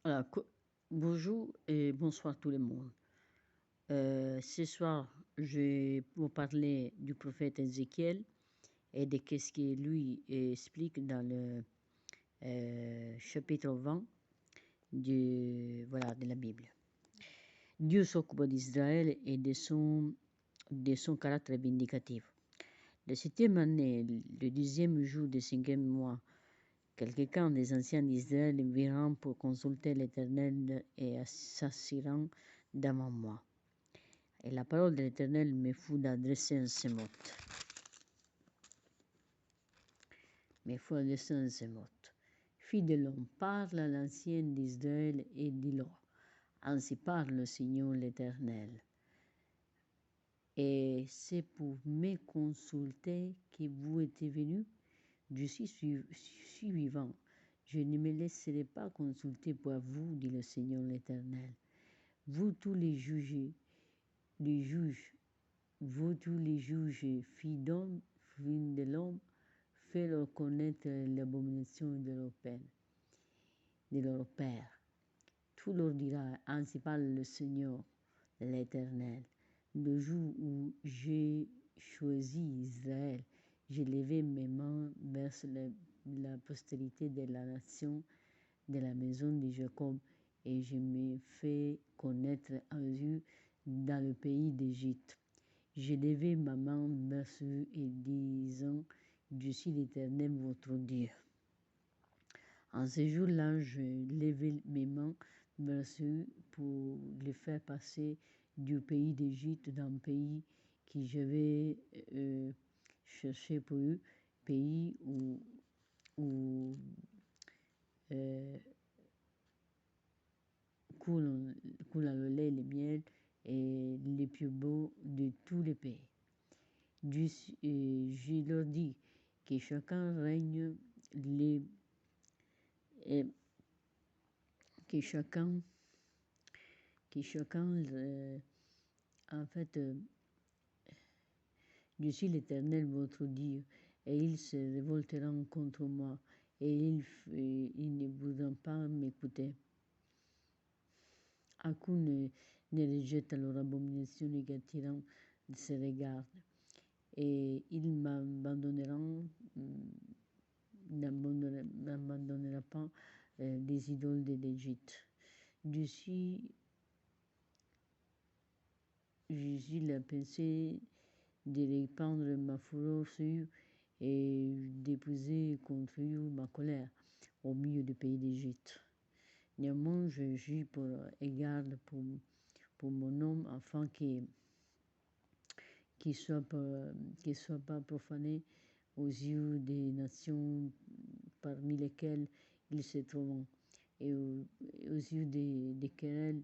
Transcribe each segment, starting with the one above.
Voilà, bonjour et bonsoir tout le monde. Ce soir, je vais vous parler du prophète Ézéchiel et de ce qu'il lui explique dans le chapitre 20 de la Bible. Dieu s'occupe d'Israël et de son caractère vindicatif. Le 7e année, le 10e jour du 5e mois, quelques-uns des anciens d'Israël virent pour consulter l'Éternel et s'assirant devant moi. Et la parole de l'Éternel me fut d'adresser ce mot. Fille de l'homme, parle à l'ancien d'Israël et dis-leur, ainsi parle le Seigneur l'Éternel. Et c'est pour me consulter que vous êtes venus. Je suis vivant. Je ne me laisserai pas consulter pour vous, dit le Seigneur l'Éternel. Vous tous les juges, vous tous les juges, filles d'homme, filles de l'homme, faites-leur connaître l'abomination de leur père. Tout leur dira, ainsi parle le Seigneur l'Éternel. Le jour où j'ai choisi Israël, j'ai levé mes mains vers la postérité de la nation de la maison de Jacob et je me fais connaître à eux dans le pays d'Égypte. J'ai levé ma main vers eux et disant, je suis l'Éternel votre Dieu. En ce jour-là, je levai mes mains vers eux pour les faire passer du pays d'Égypte dans un pays que je vais chercher pour eux, pays où coulent le lait et le miel et les plus beaux de tous les pays. Je leur dis que chacun règne que chacun en fait je suis l'Éternel votre Dieu et ils se révolteront contre moi et ils ne voudront pas m'écouter. Aucun ne rejette leur abomination négativement de ses regards et ils m'abandonneront, n'abandonnera pas les idoles de l'Égypte. Je suis la pensée de répandre ma fureur sur eux et d'épouser contre eux ma colère au milieu du pays d'Égypte. Néanmoins, je gis pour égard pour mon nom afin qu'il soit pas profané aux yeux des nations parmi lesquelles ils se trouvent et aux yeux desquelles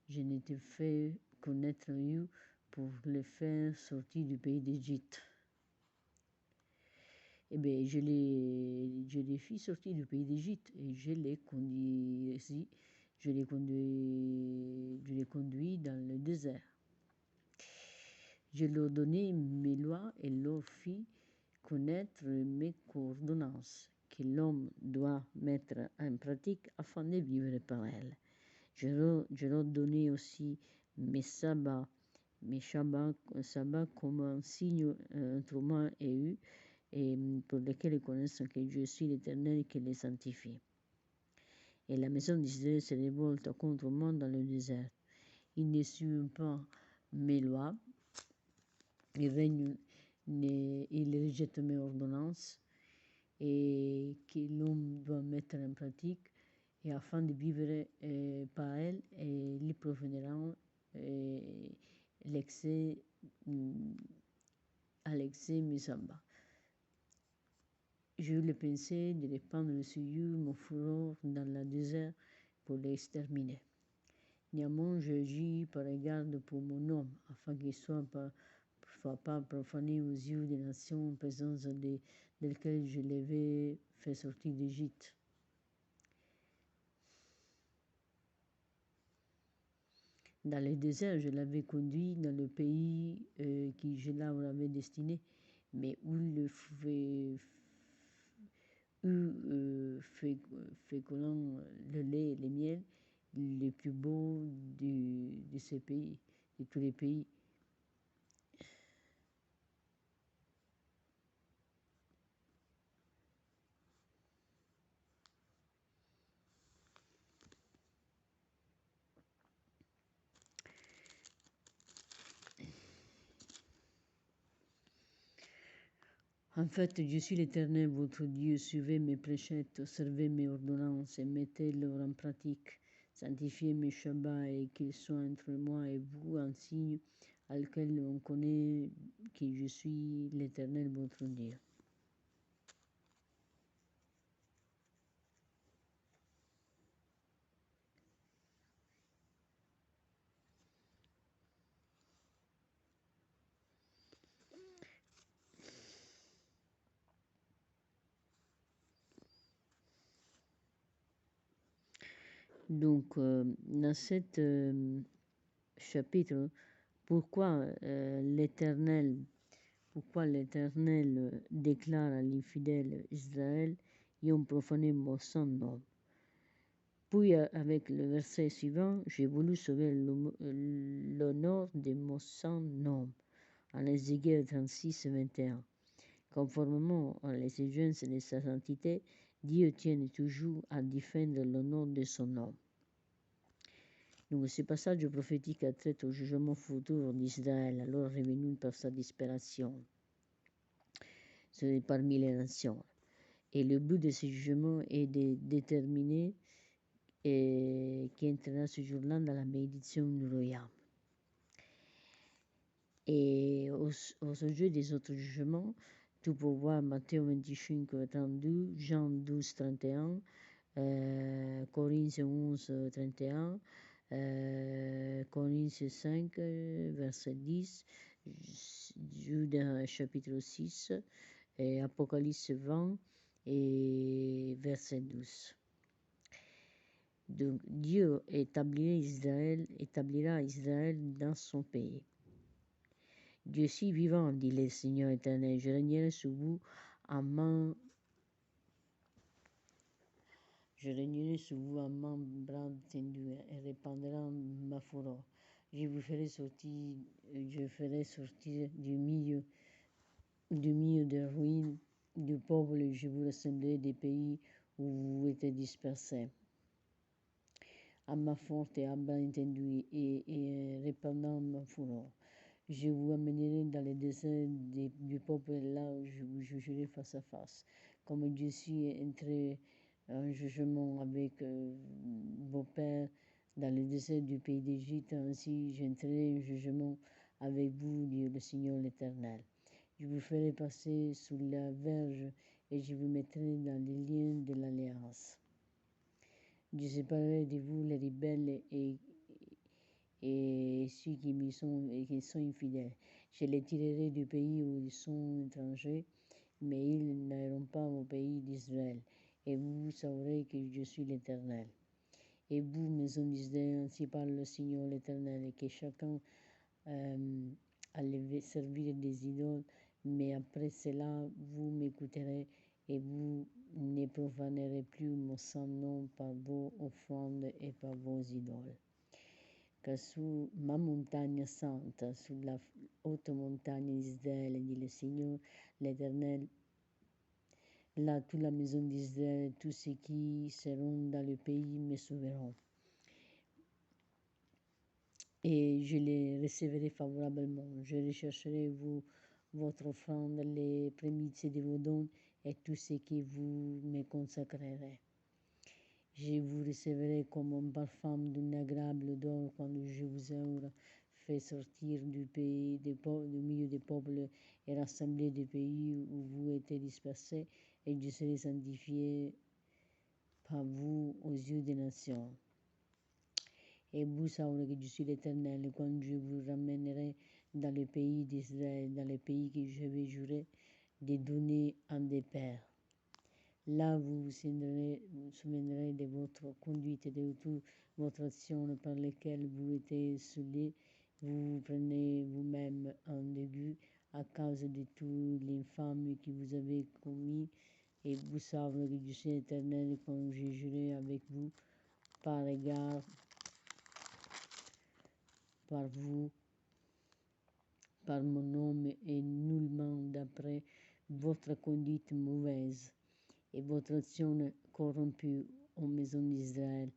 je n'étais fait connaître eux pour les faire sortir du pays d'Égypte. Eh bien, je les fis sortir du pays d'Égypte et je les conduis dans le désert. Je leur donnai mes lois et leur fis connaître mes ordonnances que l'homme doit mettre en pratique afin de vivre par elles. Je leur donnai aussi mes sabbats comme un signe entre moi et eux, et pour lesquels ils connaissent que je suis l'Éternel qui les sanctifie. Et la maison d'Israël se révolte contre moi dans le désert. Ils ne suivent pas mes lois, ils rejettent mes ordonnances et que l'homme doit mettre en pratique, et afin de vivre par elles, et ils profanera l'excès mes sabbats. J'ai eu le pensée de répandre sur eux mon fureur dans le désert pour les exterminer. Néanmoins, je gis par égard pour mon nom, afin qu'il ne soit pas profané aux yeux des nations en présence desquelles je l'avais fait sortir d'Égypte. Dans le désert, je l'avais conduit dans le pays que je leur avais destiné, mais où le fécondant le lait et le miel, le plus beau de ce pays, de tous les pays. En fait, je suis l'Éternel, votre Dieu. Suivez mes préceptes, observez mes ordonnances et mettez-les en pratique. Sanctifiez mes Shabbats et qu'ils soient entre moi et vous un signe à lequel on connaît que je suis l'Éternel, votre Dieu. Donc, dans cet chapitre, pourquoi l'Éternel déclare à l'infidèle Israël, ils ont profané mon sang nom. Puis, avec le verset suivant, j'ai voulu sauver l'honneur de mon sang nom, en Ézéchiel 36, 21. Conformément à l'exigence de sa sainteté, Dieu tient toujours à défendre l'honneur de son nom. Donc, ce passage prophétique traite au jugement futur d'Israël, alors revenu par sa disparition parmi les nations. Et le but de ce jugement est de déterminer qui entrera ce jour-là dans la bénédiction royale. Et au sujet des autres jugements, tu peux voir Matthieu 25, 32, Jean 12, 31, Corinthiens 11, 31, Corinthiens 5, verset 10, Judas chapitre 6, et Apocalypse 20 et verset 12. Donc Dieu établira Israël dans son pays. Dieu suis vivant, dit le Seigneur éternel, je régnerai sur vous en main. Je régnerai sur vous en main bras tendu et répandrai ma fureur. Je ferai sortir du milieu des ruines du peuple, et je vous rassemblerai des pays où vous êtes dispersés. À ma forte et à bras tendu et répandant ma fureur. Je vous amènerai dans les déserts du peuple, là où je vous jugerai face à face. Comme je suis entré en jugement avec vos pères dans le désert du pays d'Égypte, ainsi j'entrerai en jugement avec vous, dit le Seigneur l'Éternel. Je vous ferai passer sous la verge et je vous mettrai dans les liens de l'alliance. Je séparerai de vous les rebelles et ceux qui sont infidèles. Je les tirerai du pays où ils sont étrangers, mais ils n'iront pas au pays d'Israël. Et vous saurez que je suis l'Éternel. Et vous, maison d'Israël, ainsi parle le Seigneur l'Éternel, et que chacun allait servir des idoles, mais après cela, vous m'écouterez et vous ne profanerez plus mon saint nom par vos offrandes et par vos idoles. Car sur ma montagne sainte, sur la haute montagne d'Israël, dit le Seigneur l'Éternel, là, toute la maison d'Israël, tous ceux qui seront dans le pays me sauveront. Et je les recevrai favorablement. Je rechercherai votre offrande, les prémices de vos dons et tout ce que vous me consacrerez. Je vous recevrai comme un parfum d'une agréable odeur quand je vous aurai fait sortir du pays, du milieu des peuples et rassemblé des pays où vous êtes dispersés, et je serai sanctifié par vous aux yeux des nations. Et vous saurez que je suis l'Éternel quand je vous ramènerai dans le pays d'Israël, dans le pays que je vais jurer de donner à des pères. Là, vous vous souviendrez de votre conduite et de toute votre action par laquelle vous êtes saoulés. Vous vous prenez vous-même en dégoût à cause de toute l'infâme que vous avez commis, et vous saurez que je suis l'Éternel quand je jurerai avec vous par égard par vous, par mon nom, et nullement d'après votre conduite mauvaise et votre action corrompue, ô maison d'Israël,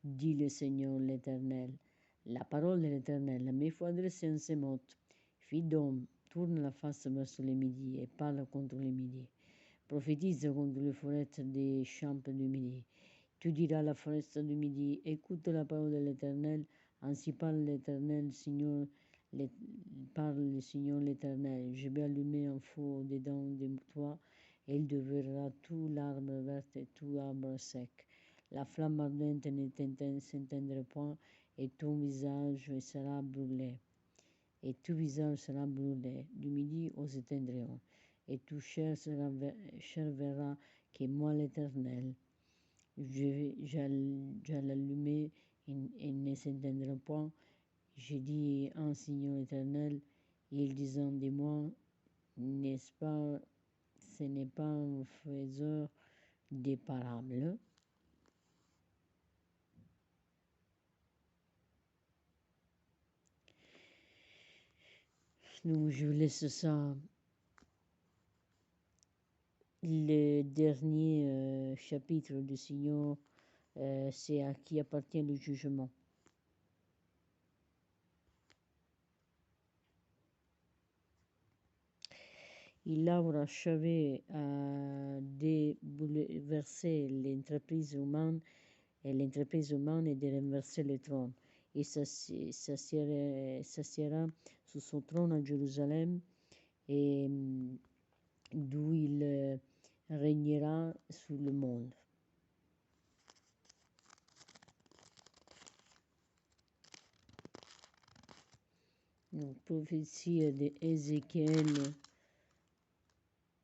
dit le Seigneur l'Éternel. La parole de l'Éternel m'est fois adressée en ces mots. Fille d'homme, tourne la face vers le midi et parle contre le midi. Prophétise contre les forêts des champs du midi. Tu diras à la forêt du midi, écoute la parole de l'Éternel, ainsi parle l'Éternel, Seigneur, parle le Seigneur l'Éternel. Je vais allumer un feu dedans de toi, et il deviendra tout l'arbre vert et tout arbre sec. La flamme ardente ne s'éteindra point, et ton visage sera brûlé. Et tout visage sera brûlé du midi aux éteindrons, et tout chair verra que moi l'Éternel. J'allumer et ne s'éteindra point. J'ai dit un Seigneur éternel, il disant de moi, n'est-ce pas, ce n'est pas un faiseur des parables. Donc je vous laisse ça. Le dernier chapitre du Seigneur, c'est à qui appartient le jugement. Il aura achevé de bouleverser l'entreprise humaine et de renverser le trône. Il s'assiera sur son trône à Jérusalem, et d'où il régnera sur le monde. Donc, prophétie d'Ézéchiel.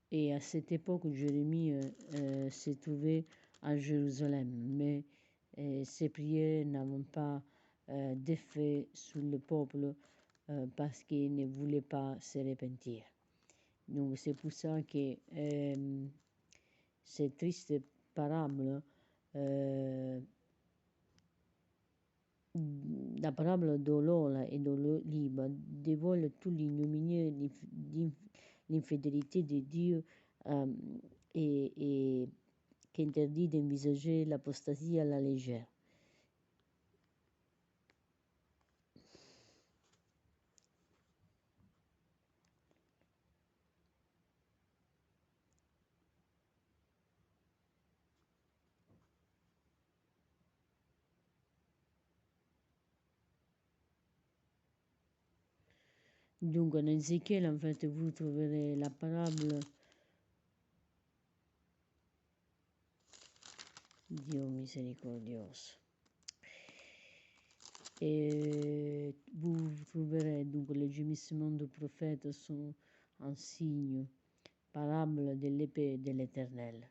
Et à cette époque, Jérémie s'est trouvé à Jérusalem, mais ses prières n'avaient pas d'effet sur le peuple parce qu'il ne voulait pas se repentir. Donc c'est pour ça que ces tristes parables, la parole de l'or et de l'olive dévoile tout l'ignominie, l'infidélité de Dieu et qui interdit d'envisager l'apostasie à la légère. Donc en Ézéchiel, en fait, vous trouverez la parable Dio misericordios. Et vous trouverez donc les gémissements du prophète sont un signe, parable de l'épée de l'Éternel.